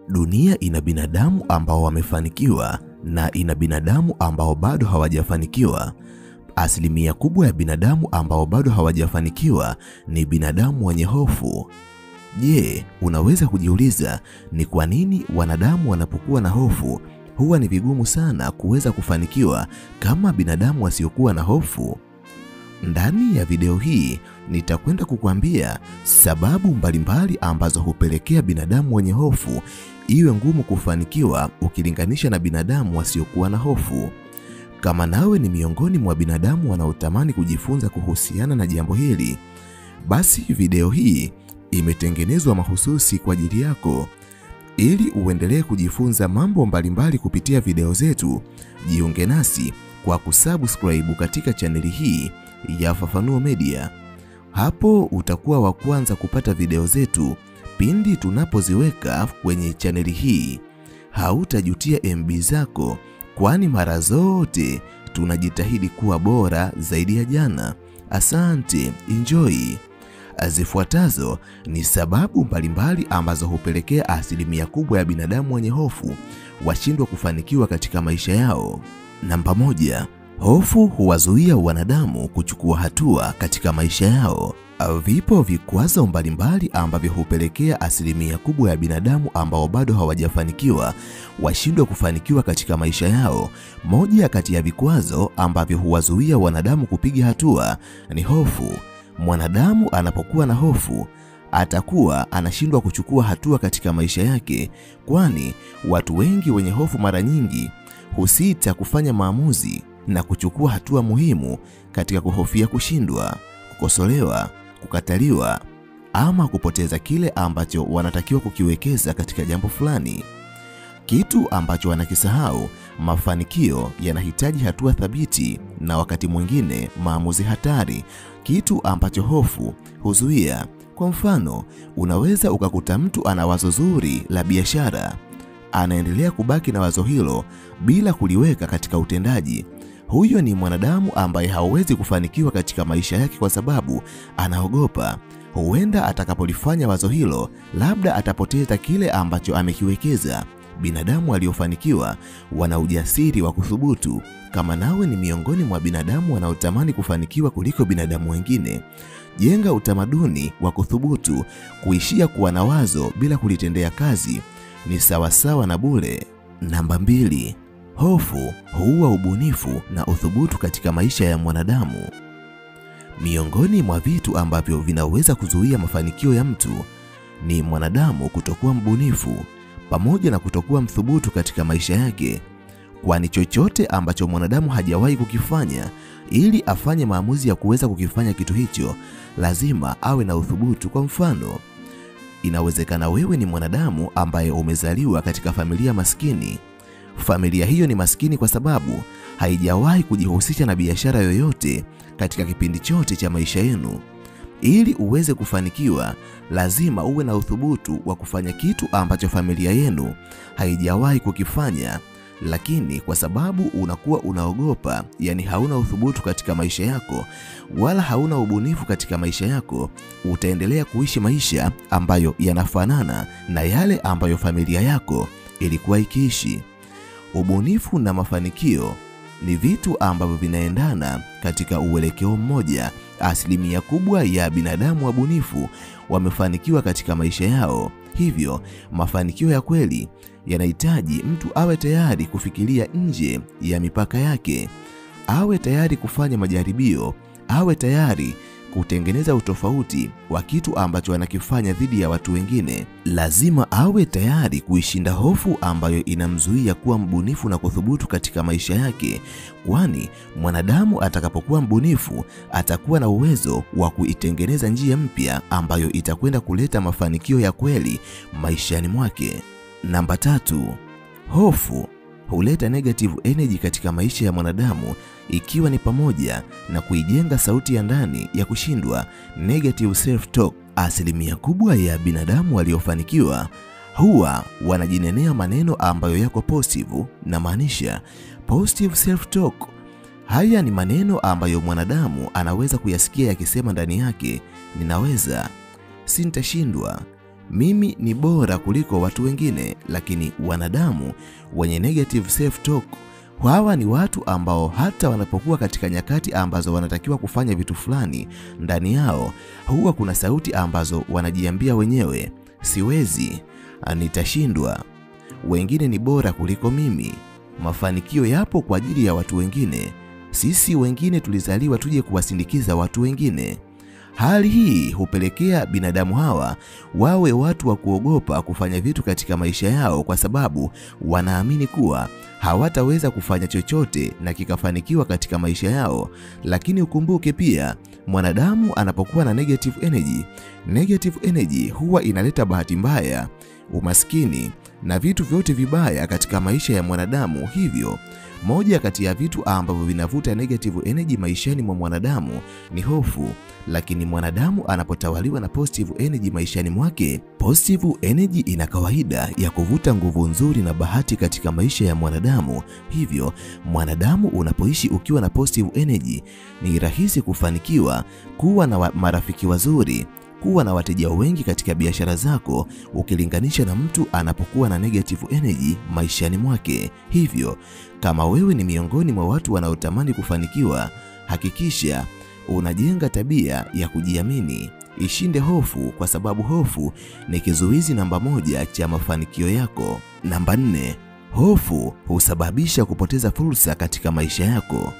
Dunia ina binadamu ambao wamefanikiwa na ina binadamu ambao bado hawajafanikiwa. Asilimia kubwa ya binadamu ambao bado hawajafanikiwa ni binadamu wenye hofu. Je, unaweza kujiuliza ni kwa nini wanadamu wanapokuwa na hofu huwa ni vigumu sana kuweza kufanikiwa kama binadamu wasiokuwa na hofu? Ndani ya video hii nitakwenda kukuambia sababu mbalimbali ambazo hupelekea binadamu wenye hofu iwe ngumu kufanikiwa ukilinganisha na binadamu wasiokuwa na hofu. Kama nawe ni miongoni mwa binadamu wanaotamani kujifunza kuhusiana na jambo hili, basi video hii imetengenezwa mahususi kwa ajili yako. Ili uendelee kujifunza mambo mbalimbali kupitia video zetu, jiunge nasi kwa kusubscribe katika chaneli hii ya Fafanuo Media. Hapo utakuwa wa kwanza kupata video zetu pindi tunapoziweka kwenye chaneli hii. Hautajutia MB zako, kwani mara zote tunajitahidi kuwa bora zaidi ya jana. Asante, enjoy. Zifuatazo ni sababu mbalimbali ambazo hupelekea asilimia kubwa ya binadamu wenye hofu washindwe kufanikiwa katika maisha yao. Namba 1, hofu huwazuia wanadamu kuchukua hatua katika maisha yao. Vipo vikwazo mbalimbali ambavyo hupelekea asilimia kubwa ya binadamu ambao bado hawajafanikiwa washindwe kufanikiwa katika maisha yao. Moja kati ya vikwazo ambavyo huwazuia wanadamu kupiga hatua ni hofu. Mwanadamu anapokuwa na hofu, atakuwa anashindwa kuchukua hatua katika maisha yake, kwani watu wengi wenye hofu mara nyingi husita kufanya maamuzi na kuchukua hatua muhimu katika kuhofia kushindwa, kukosolewa, kukataliwa ama kupoteza kile ambacho wanatakiwa kukiwekeza katika jambo fulani. Kitu ambacho wanakisahau, mafanikio yanahitaji hatua thabiti na wakati mwingine maamuzi hatari, kitu ambacho hofu huzuia. Kwa mfano, unaweza ukakuta mtu ana wazo zuri la biashara, anaendelea kubaki na wazo hilo bila kuliweka katika utendaji. Huyo ni mwanadamu ambaye hawezi kufanikiwa katika maisha yake kwa sababu anaogopa. Huenda atakapolifanya wazo hilo, labda atapoteza kile ambacho amekiwekeza. Binadamu waliofanikiwa wana ujasiri wa kuthubutu. Kama nawe ni miongoni mwa binadamu wanaotamani kufanikiwa kuliko binadamu wengine, jenga utamaduni wa kuthubutu. Kuishia kuwa na wazo bila kulitendea kazi ni sawasawa na bure. Namba 2, hofu huua ubunifu na uthubutu katika maisha ya mwanadamu. Miongoni mwa vitu ambavyo vinaweza kuzuia mafanikio ya mtu ni mwanadamu kutokuwa mbunifu pamoja na kutokuwa mthubutu katika maisha yake, kwani chochote ambacho mwanadamu hajawahi kukifanya, ili afanye maamuzi ya kuweza kukifanya kitu hicho, lazima awe na uthubutu. Kwa mfano, inawezekana wewe ni mwanadamu ambaye umezaliwa katika familia maskini. Familia hiyo ni maskini kwa sababu haijawahi kujihusisha na biashara yoyote katika kipindi chote cha maisha yenu. Ili uweze kufanikiwa, lazima uwe na uthubutu wa kufanya kitu ambacho familia yenu haijawahi kukifanya. Lakini kwa sababu unakuwa unaogopa, yani hauna uthubutu katika maisha yako wala hauna ubunifu katika maisha yako, utaendelea kuishi maisha ambayo yanafanana na yale ambayo familia yako ilikuwa ikiishi. Ubunifu na mafanikio ni vitu ambavyo vinaendana katika uelekeo mmoja. Asilimia kubwa ya binadamu wabunifu wamefanikiwa katika maisha yao. Hivyo, mafanikio ya kweli yanahitaji mtu awe tayari kufikiria nje ya mipaka yake, awe tayari kufanya majaribio, awe tayari kutengeneza utofauti wa kitu ambacho anakifanya dhidi ya watu wengine. Lazima awe tayari kuishinda hofu ambayo inamzuia kuwa mbunifu na kuthubutu katika maisha yake, kwani mwanadamu atakapokuwa mbunifu atakuwa na uwezo wa kuitengeneza njia mpya ambayo itakwenda kuleta mafanikio ya kweli maishani mwake. Namba 3, hofu huleta negative energy katika maisha ya mwanadamu, ikiwa ni pamoja na kuijenga sauti ya ndani ya kushindwa, negative self talk. Asilimia kubwa ya binadamu waliofanikiwa huwa wanajinenea maneno ambayo yako positive, na maanisha positive self talk. Haya ni maneno ambayo mwanadamu anaweza kuyasikia yakisema ndani yake, ninaweza, sintashindwa, mimi ni bora kuliko watu wengine. Lakini wanadamu wenye negative self talk, hawa ni watu ambao hata wanapokuwa katika nyakati ambazo wanatakiwa kufanya vitu fulani, ndani yao huwa kuna sauti ambazo wanajiambia wenyewe, siwezi, nitashindwa, wengine ni bora kuliko mimi, mafanikio yapo kwa ajili ya watu wengine, sisi wengine tulizaliwa tuje kuwasindikiza watu wengine. Hali hii hupelekea binadamu hawa wawe watu wa kuogopa kufanya vitu katika maisha yao, kwa sababu wanaamini kuwa hawataweza kufanya chochote na kikafanikiwa katika maisha yao. Lakini ukumbuke pia, mwanadamu anapokuwa na negative energy huwa inaleta bahati mbaya, umaskini na vitu vyote vibaya katika maisha ya mwanadamu. Hivyo moja kati ya vitu ambavyo vinavuta negative energy maishani mwa mwanadamu ni hofu. Lakini mwanadamu anapotawaliwa na positive energy maishani mwake, positive energy ina kawaida ya kuvuta nguvu nzuri na bahati katika maisha ya mwanadamu. Hivyo mwanadamu unapoishi ukiwa na positive energy, ni rahisi kufanikiwa, kuwa na marafiki wazuri, kuwa na wateja wengi katika biashara zako, ukilinganisha na mtu anapokuwa na negative energy maishani mwake. Hivyo kama wewe ni miongoni mwa watu wanaotamani kufanikiwa, hakikisha unajenga tabia ya kujiamini. Ishinde hofu, kwa sababu hofu ni kizuizi namba 1 cha mafanikio yako. Namba 4, hofu husababisha kupoteza fursa katika maisha yako.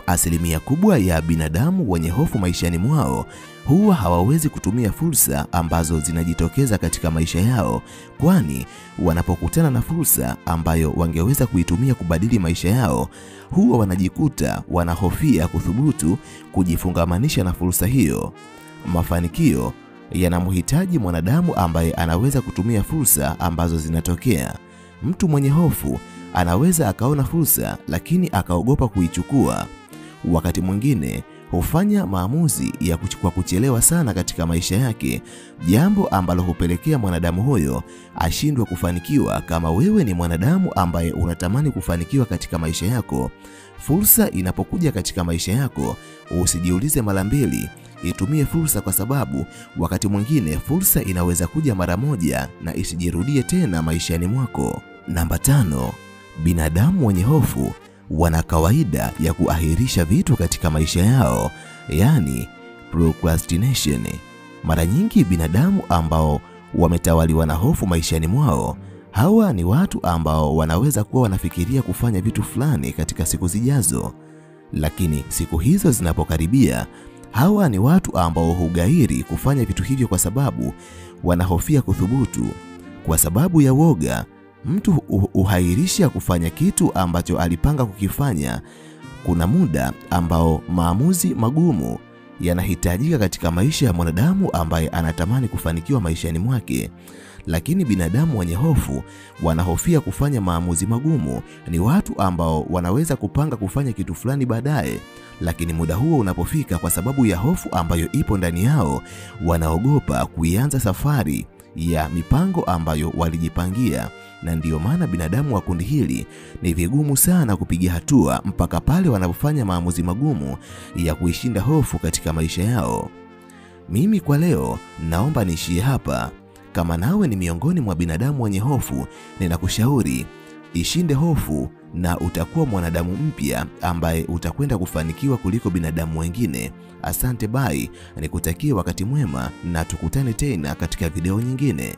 Asilimia kubwa ya binadamu wenye hofu maishani mwao huwa hawawezi kutumia fursa ambazo zinajitokeza katika maisha yao, kwani wanapokutana na fursa ambayo wangeweza kuitumia kubadili maisha yao, huwa wanajikuta wanahofia kuthubutu kujifungamanisha na fursa hiyo. Mafanikio yanamhitaji mwanadamu ambaye anaweza kutumia fursa ambazo zinatokea. Mtu mwenye hofu anaweza akaona fursa lakini akaogopa kuichukua. Wakati mwingine hufanya maamuzi ya kuchukua kuchelewa sana katika maisha yake, jambo ambalo hupelekea mwanadamu huyo ashindwe kufanikiwa. Kama wewe ni mwanadamu ambaye unatamani kufanikiwa katika maisha yako, fursa inapokuja katika maisha yako, usijiulize mara mbili, itumie fursa, kwa sababu wakati mwingine fursa inaweza kuja mara moja na isijirudie tena maishani mwako. Namba 5, binadamu wenye hofu wana kawaida ya kuahirisha vitu katika maisha yao, yani procrastination. Mara nyingi binadamu ambao wametawaliwa na hofu maishani mwao, hawa ni watu ambao wanaweza kuwa wanafikiria kufanya vitu fulani katika siku zijazo, lakini siku hizo zinapokaribia, hawa ni watu ambao hugairi kufanya vitu hivyo kwa sababu wanahofia kuthubutu. Kwa sababu ya woga, mtu uhairisha kufanya kitu ambacho alipanga kukifanya. Kuna muda ambao maamuzi magumu yanahitajika katika maisha ya mwanadamu ambaye anatamani kufanikiwa maishani mwake, lakini binadamu wenye hofu wanahofia kufanya maamuzi magumu. Ni watu ambao wanaweza kupanga kufanya kitu fulani baadaye, lakini muda huo unapofika, kwa sababu ya hofu ambayo ipo ndani yao, wanaogopa kuianza safari ya mipango ambayo walijipangia. Na ndiyo maana binadamu wa kundi hili ni vigumu sana kupiga hatua mpaka pale wanapofanya maamuzi magumu ya kuishinda hofu katika maisha yao. Mimi kwa leo naomba niishie hapa. Kama nawe ni miongoni mwa binadamu wenye hofu, ninakushauri ishinde hofu na utakuwa mwanadamu mpya ambaye utakwenda kufanikiwa kuliko binadamu wengine. Asante, bye, nikutakie wakati mwema na tukutane tena katika video nyingine.